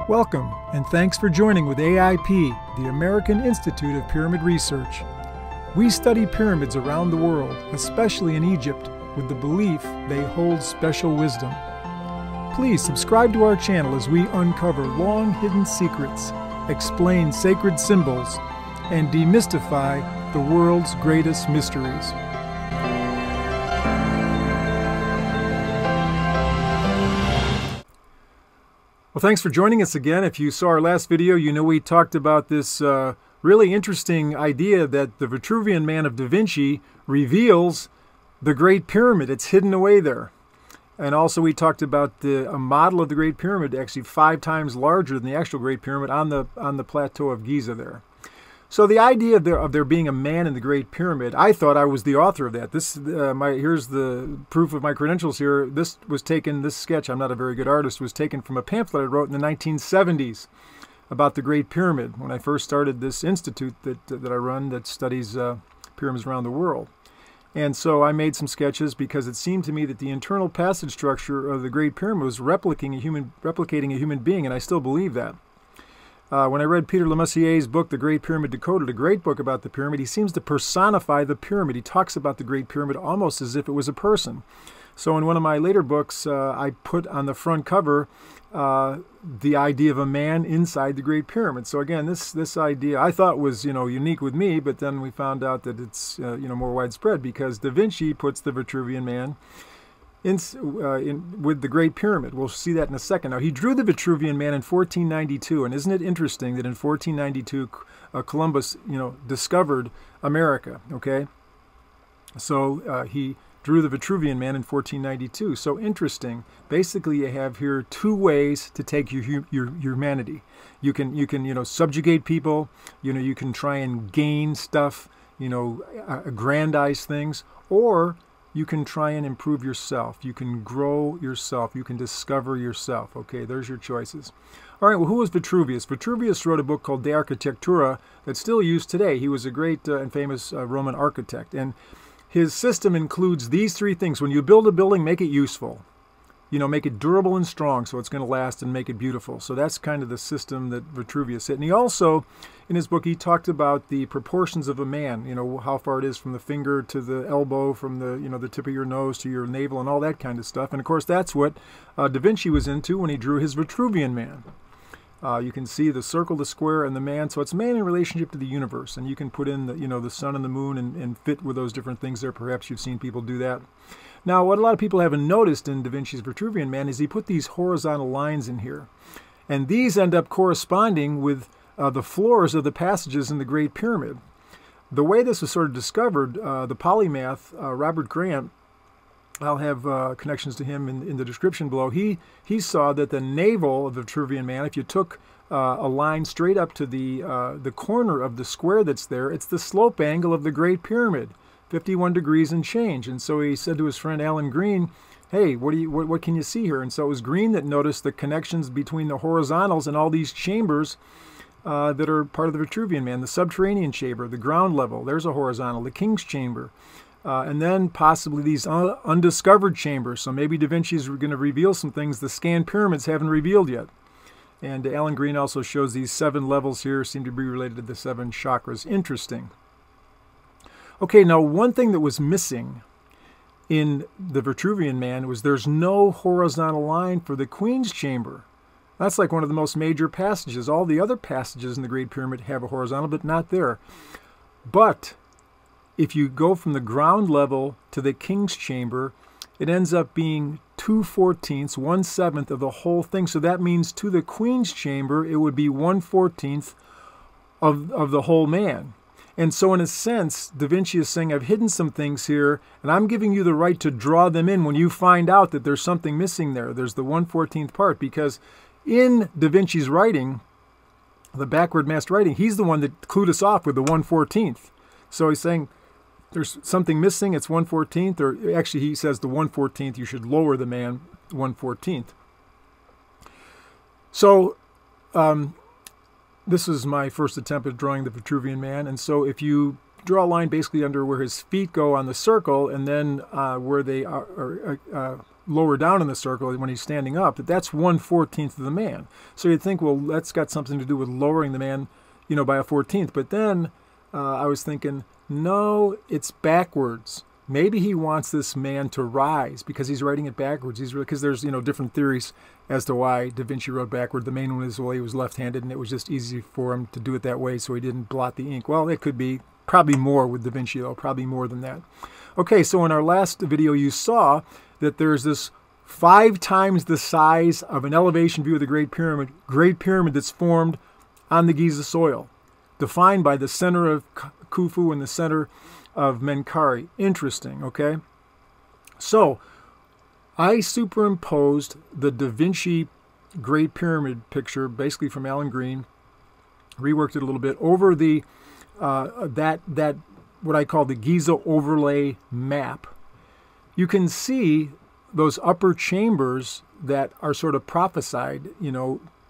Welcome, and thanks for joining with AIP, the American Institute of Pyramid Research. We study pyramids around the world, especially in Egypt, with the belief they hold special wisdom. Please subscribe to our channel as we uncover long-hidden secrets, explain sacred symbols, and demystify the world's greatest mysteries. Well, thanks for joining us again. If you saw our last video, you know we talked about this really interesting idea that the Vitruvian man of Da Vinci reveals the Great Pyramid. It's hidden away there. And also we talked about a model of the Great Pyramid, actually 5 times larger than the actual Great Pyramid on the plateau of Giza there. So the idea of there being a man in the Great Pyramid, I thought I was the author of that. Here's the proof of my credentials here. This sketch, I'm not a very good artist, was taken from a pamphlet I wrote in the 1970s about the Great Pyramid when I first started this institute that I run that studies pyramids around the world. And so I made some sketches because it seemed to me that the internal passage structure of the Great Pyramid was replicating a human being, and I still believe that. When I read Peter Lemessier's book, The Great Pyramid Decoded, a great book about the pyramid, he seems to personify the pyramid. He talks about the Great Pyramid almost as if it was a person. So in one of my later books, I put on the front cover the idea of a man inside the Great Pyramid. So again, this idea I thought was unique with me, but then we found out that it's more widespread because Da Vinci puts the Vitruvian man with the Great Pyramid. We'll see that in a second. Now, he drew the Vitruvian man in 1492, and isn't it interesting that in 1492 Columbus, discovered America, okay? So he drew the Vitruvian man in 1492. So interesting. Basically, you have here 2 ways to take your humanity. You can subjugate people, you can try and gain stuff, aggrandize things, or you can try and improve yourself. You can grow yourself. You can discover yourself. Okay, there's your choices. All right, well, who was Vitruvius? Vitruvius wrote a book called De Architectura that's still used today. He was a great and famous Roman architect. And his system includes these 3 things. When you build a building, make it useful. Make it durable and strong so it's going to last, and make it beautiful. So that's kind of the system that Vitruvius hit. And he also, in his book, he talked about the proportions of a man, how far it is from the finger to the elbow, from the tip of your nose to your navel, and all that kind of stuff. And of course, that's what Da Vinci was into when he drew his Vitruvian man. You can see the circle, the square, and the man. So it's man in relationship to the universe. And you can put in the sun and the moon and fit with those different things there. Perhaps you've seen people do that. Now, what a lot of people haven't noticed in Da Vinci's Vitruvian man is he put these horizontal lines in here. And these end up corresponding with the floors of the passages in the Great Pyramid. The way this was sort of discovered, the polymath, Robert Grant, I'll have connections to him in the description below. He saw that the navel of the Vitruvian man, if you took a line straight up to the corner of the square that's there, it's the slope angle of the Great Pyramid, 51 degrees and change. And so he said to his friend Alan Green, hey, what can you see here? And so it was Green that noticed the connections between the horizontals and all these chambers that are part of the Vitruvian man. The subterranean chamber, the ground level, there's a horizontal, the king's chamber. And then possibly these undiscovered chambers. So maybe Da Vinci's going to reveal some things the scanned pyramids haven't revealed yet. And Alan Green also shows these 7 levels here seem to be related to the 7 chakras. Interesting. Okay, now one thing that was missing in the Vitruvian man was there's no horizontal line for the Queen's Chamber. That's like one of the most major passages. All the other passages in the Great Pyramid have a horizontal, but not there. But if you go from the ground level to the King's Chamber, it ends up being 2/14, 1/7 of the whole thing. So that means to the Queen's Chamber, it would be 1/14 of the whole man. And so in a sense, Da Vinci is saying, I've hidden some things here, and I'm giving you the right to draw them in when you find out that there's something missing there. There's the 1/14 part, because in Da Vinci's writing, the backward masked writing, he's the one that clued us off with the 1/14. So he's saying, there's something missing, it's 1/14, or actually he says the 1/14, you should lower the man 1/14. So, this is my first attempt at drawing the Vitruvian man, and so if you draw a line basically under where his feet go on the circle, and then where they are lower down in the circle when he's standing up, that's 1/14 of the man. So you'd think, well, that's got something to do with lowering the man, by a 14th. But then I was thinking, no, it's backwards. Maybe he wants this man to rise because he's writing it backwards. Because there's different theories as to why Da Vinci wrote backward. The main one is, well, he was left-handed, and it was just easy for him to do it that way, so he didn't blot the ink. Well, it could be probably more with Da Vinci, though, probably more than that. Okay, so in our last video, you saw that there's this 5 times the size of an elevation view of the Great Pyramid that's formed on the Giza soil, defined by the center of Khufu and the center of Menkaure. Interesting, okay? So I superimposed the Da Vinci Great Pyramid picture, basically from Alan Green, reworked it a little bit, over the that what I call the Giza Overlay map. You can see those upper chambers that are sort of prophesied,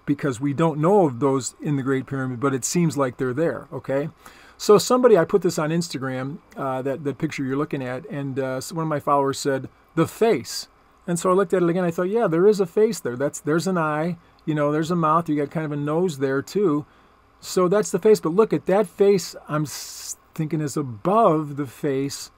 because we don't know of those in the Great Pyramid, but it seems like they're there, okay? So I put this on Instagram, that picture you're looking at, and one of my followers said, the face. And so I looked at it again, I thought, yeah, there is a face there. There's an eye, there's a mouth, you got kind of a nose there too. So that's the face, but look at that face, I'm thinking is above the face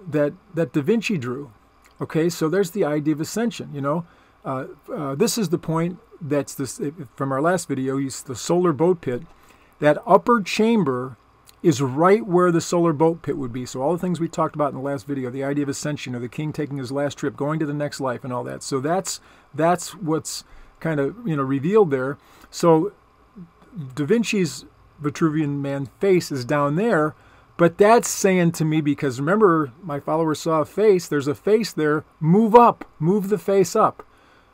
that Da Vinci drew. Okay, so there's the idea of ascension, this is the point that's from our last video, the solar boat pit. That upper chamber is right where the solar boat pit would be. So all the things we talked about in the last video, the idea of ascension, or the king taking his last trip, going to the next life and all that. So that's what's kind of, revealed there. So Da Vinci's Vitruvian man face is down there, but that's saying to me, because remember, my follower saw a face, there's a face there, move up, move the face up.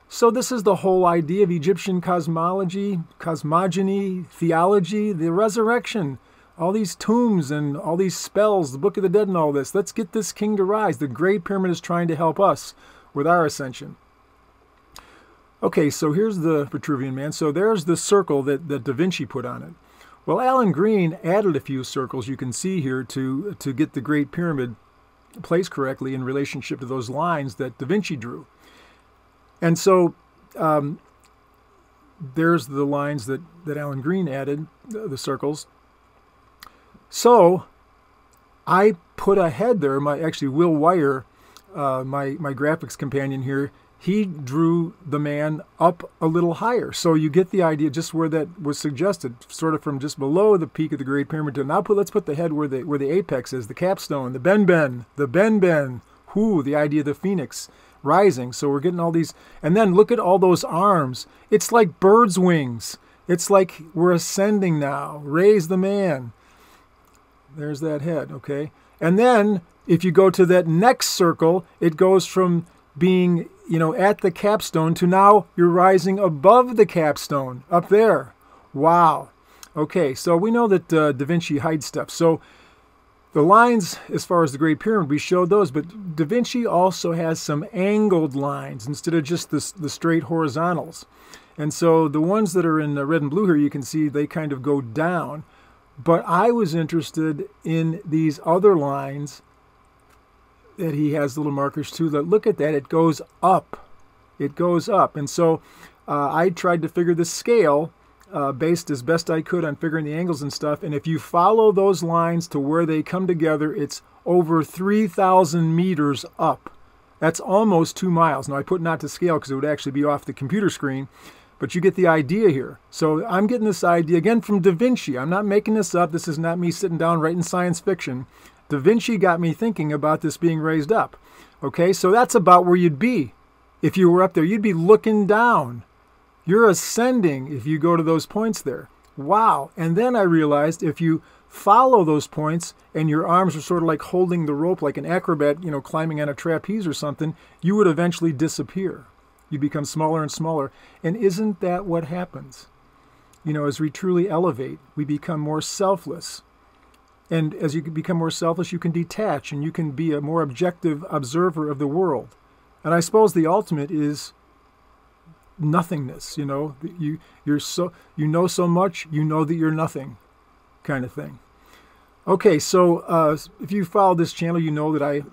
So this is the whole idea of Egyptian cosmogony, theology, the resurrection, all these tombs and all these spells, the Book of the Dead and all this. Let's get this king to rise. The Great Pyramid is trying to help us with our ascension. Okay, so here's the Vitruvian man. So there's the circle that Da Vinci put on it. Well, Alan Green added a few circles you can see here to get the Great Pyramid placed correctly in relationship to those lines that Da Vinci drew. And so there's the lines that Alan Green added, the circles. So I put a head there. Actually, Will Wire, my graphics companion here, he drew the man up a little higher. So you get the idea just where that was suggested, sort of from just below the peak of the Great Pyramid to now. Let's put the head where the apex is, the capstone, the Ben. The idea of the phoenix rising. So we're getting all these, and then look at all those arms. It's like bird's wings. It's like we're ascending now. Raise the man. There's that head, okay? And then if you go to that next circle, it goes from being, at the capstone to now you're rising above the capstone, up there. Wow. Okay, so we know that Da Vinci hides stuff. So the lines, as far as the Great Pyramid, we showed those, but Da Vinci also has some angled lines instead of just the straight horizontals. And so the ones that are in red and blue here, you can see they kind of go down. But I was interested in these other lines that he has little markers too. Look at that, it goes up. It goes up. And so I tried to figure the scale based as best I could on figuring the angles and stuff. And if you follow those lines to where they come together, it's over 3,000 meters up. That's almost 2 miles. Now I put not to scale because it would actually be off the computer screen. But you get the idea here. So I'm getting this idea, again, from Da Vinci. I'm not making this up. This is not me sitting down writing science fiction. Da Vinci got me thinking about this being raised up. Okay, so that's about where you'd be. If you were up there, you'd be looking down. You're ascending if you go to those points there. Wow. And then I realized if you follow those points and your arms are sort of like holding the rope like an acrobat, climbing on a trapeze or something, you would eventually disappear. You become smaller and smaller. And isn't that what happens? As we truly elevate, we become more selfless. And as you become more selfless, you can detach and you can be a more objective observer of the world. And I suppose the ultimate is nothingness. You know so much, that you're nothing, kind of thing. Okay, so if you follow this channel, you know that I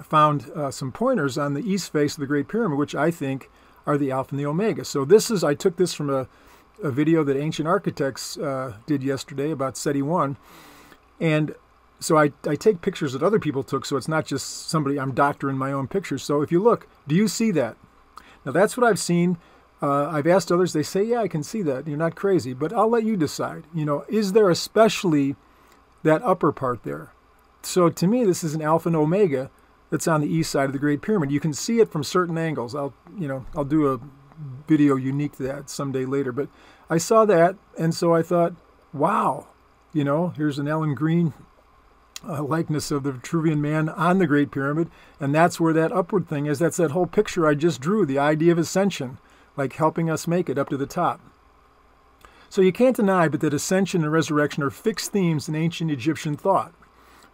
found some pointers on the east face of the Great Pyramid, which I think are the Alpha and the Omega. So I took this from a video that Ancient Architects did yesterday about SETI 1. And so I take pictures that other people took, so it's not just somebody, I'm doctoring my own pictures. So if you look, do you see that? Now that's what I've seen. I've asked others, they say, yeah, I can see that. You're not crazy, but I'll let you decide. You know, is there especially that upper part there? So to me, this is an Alpha and Omega that's on the east side of the Great Pyramid. You can see it from certain angles. I'll do a video unique to that someday later. But I saw that, and so I thought, wow, you know, here's an Alan Green likeness of the Vitruvian man on the Great Pyramid, and that's where that upward thing is. That's that whole picture I just drew, the idea of ascension, like helping us make it up to the top. So you can't deny but that ascension and resurrection are fixed themes in ancient Egyptian thought.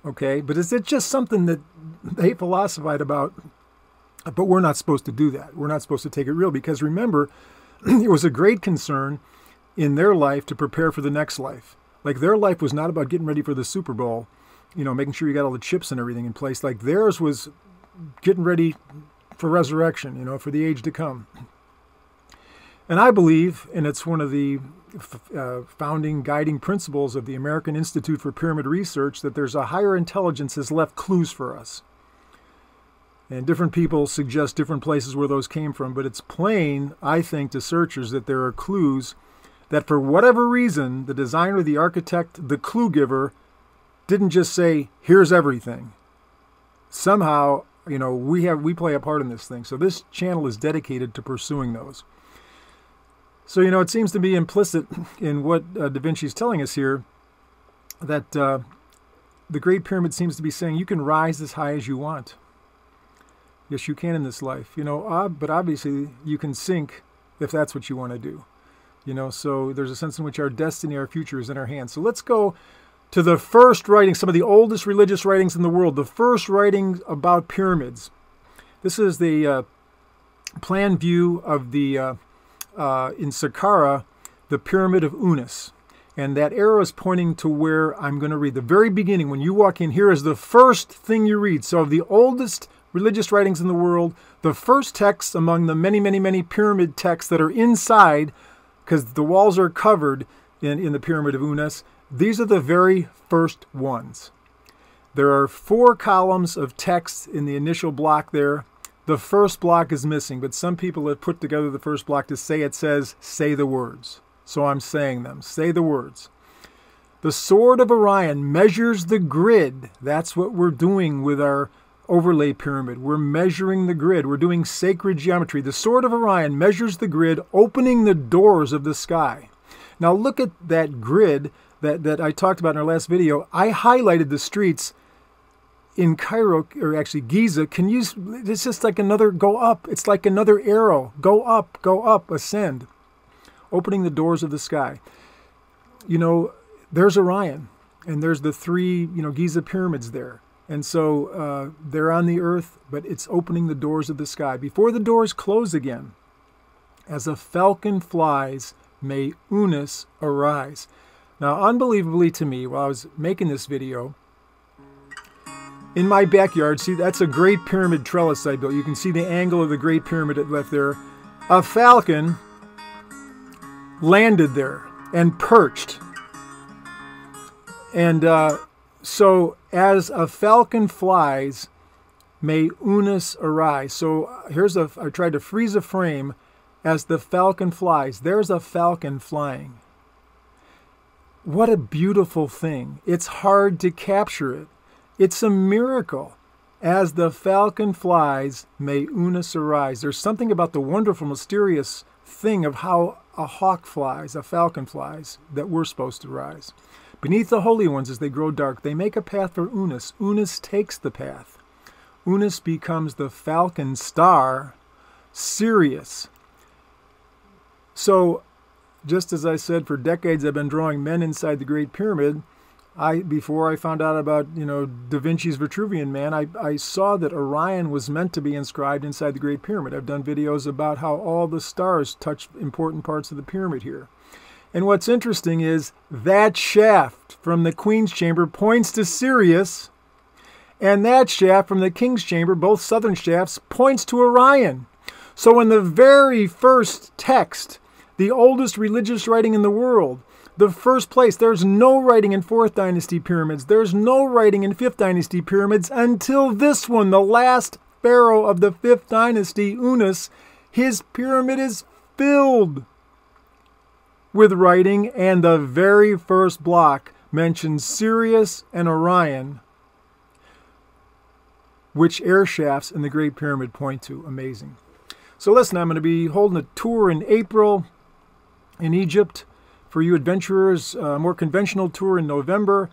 Okay, but is it just something that they philosophized about? But we're not supposed to do that. We're not supposed to take it real, because remember, it was a great concern in their life to prepare for the next life. Like, their life was not about getting ready for the Super Bowl, you know, making sure you got all the chips and everything in place. Like, theirs was getting ready for resurrection, you know, for the age to come. And I believe, and it's one of the founding guiding principles of the American Institute for Pyramid Research, that there's a higher intelligence that's left clues for us. And different people suggest different places where those came from, but it's plain, I think, to searchers that there are clues that for whatever reason, the designer, the architect, the clue giver didn't just say, here's everything. Somehow, you know, we play a part in this thing. So this channel is dedicated to pursuing those. So, you know, it seems to be implicit in what Da Vinci's telling us here that the Great Pyramid seems to be saying you can rise as high as you want. Yes, you can in this life, you know, but obviously you can sink if that's what you want to do. You know, so there's a sense in which our destiny, our future is in our hands. So let's go to the first writing, some of the oldest religious writings in the world, the first writings about pyramids. This is the plan view of the in Saqqara, the Pyramid of Unas. And that arrow is pointing to where I'm going to read. The very beginning, when you walk in, here is the first thing you read. So of the oldest religious writings in the world, the first text among the many, many, many pyramid texts that are inside, because the walls are covered in the Pyramid of Unas, these are the very first ones. There are 4 columns of text in the initial block there. The first block is missing, but some people have put together the first block to say it says, say the words. So I'm saying them. Say the words. The sword of Orion measures the grid. That's what we're doing with our overlay pyramid. We're measuring the grid. We're doing sacred geometry. The sword of Orion measures the grid, opening the doors of the sky. Now look at that grid that I talked about in our last video. I highlighted the streets in Cairo, or actually Giza. It's just like another go up. It's like another arrow. Go up, ascend. Opening the doors of the sky. You know, there's Orion, and there's the 3, you know, Giza pyramids there. And so they're on the earth, but it's opening the doors of the sky. Before the doors close again, as a falcon flies, may Unas arise. Now, unbelievably to me, while I was making this video, in my backyard, see, that's a Great Pyramid trellis I built. You can see the angle of the Great Pyramid it left there. A falcon landed there and perched. And so as a falcon flies, may Unas arise. So I tried to freeze a frame as the falcon flies. There's a falcon flying. What a beautiful thing. It's hard to capture it. It's a miracle. As the falcon flies, may Unas arise. There's something about the wonderful, mysterious thing of how a hawk flies, a falcon flies, that we're supposed to rise. Beneath the holy ones, as they grow dark, they make a path for Unas. Unas takes the path. Unas becomes the falcon star, Sirius. So, just as I said, for decades I've been drawing men inside the Great Pyramid. Before I found out about, you know, Da Vinci's Vitruvian man, I saw that Orion was meant to be inscribed inside the Great Pyramid. I've done videos about how all the stars touch important parts of the pyramid here. And what's interesting is that shaft from the Queen's Chamber points to Sirius, and that shaft from the King's Chamber, both southern shafts, points to Orion. So in the very first text, the oldest religious writing in the world, the first place, there's no writing in 4th Dynasty pyramids, there's no writing in 5th Dynasty pyramids until this one, the last pharaoh of the 5th Dynasty, Unas. His pyramid is filled with writing, and the very first block mentions Sirius and Orion, which air shafts in the Great Pyramid point to. Amazing. So listen, I'm going to be holding a tour in April in Egypt for you adventurers, a more conventional tour in November.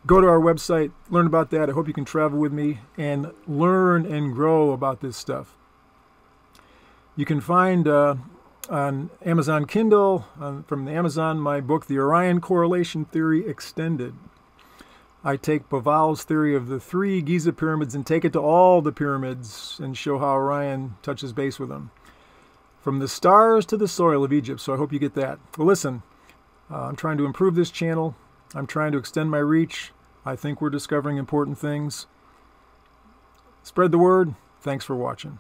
Go to our website, learn about that. I hope you can travel with me and learn and grow about this stuff. You can find on Amazon Kindle, from the Amazon, my book, The Orion Correlation Theory Extended. I take Paval's theory of the 3 Giza pyramids and take it to all the pyramids and show how Orion touches base with them. From the stars to the soil of Egypt, so I hope you get that. Well, listen, I'm trying to improve this channel. I'm trying to extend my reach. I think we're discovering important things. Spread the word. Thanks for watching.